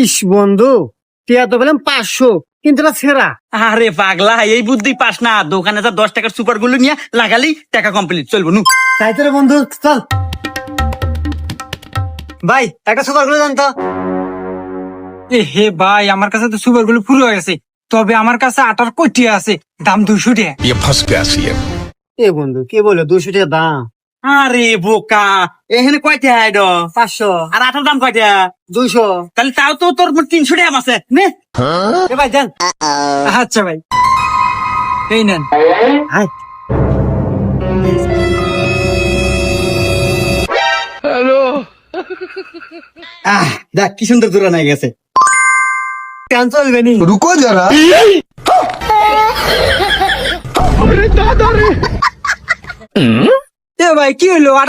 ইস বন্ধু, টিয়া তো বললাম 500, কিন্তু এটা ছেঁড়া। আরে পাগলা, এই বুদ্ধি পাস না। দোকানে যা 10 টাকার সুপার গুলো নিয়ে লাগালি টাকা কমপ্লিট, চলবো নু। তাই তো রে বন্ধু, চল ভাই একটা সুপার গুলো জানতো। এ হে ভাই, আমার কাছে তো সুপার গুলো পুরো হয়ে গেছে, তবে আমার কাছে আটার কয়টি আছে, দাম 200 টাকা। ये फंस गया सीएम। এ বন্ধু কি বলে, 200 টাকা দাম। আরে বোকা, এখানে কয়টা আইড? 500, আর আটার দাম কয়টা? 200। তাহলে তাও তো তোর 300 টাকা আছে নে। এ ভাই দেন। আচ্ছা ভাই, এই নেন। হাই দেখ কি সুন্দর দূরা নাই গেছে। কেন চলবে নি? रुको जरा। এ ভাই কি হলো?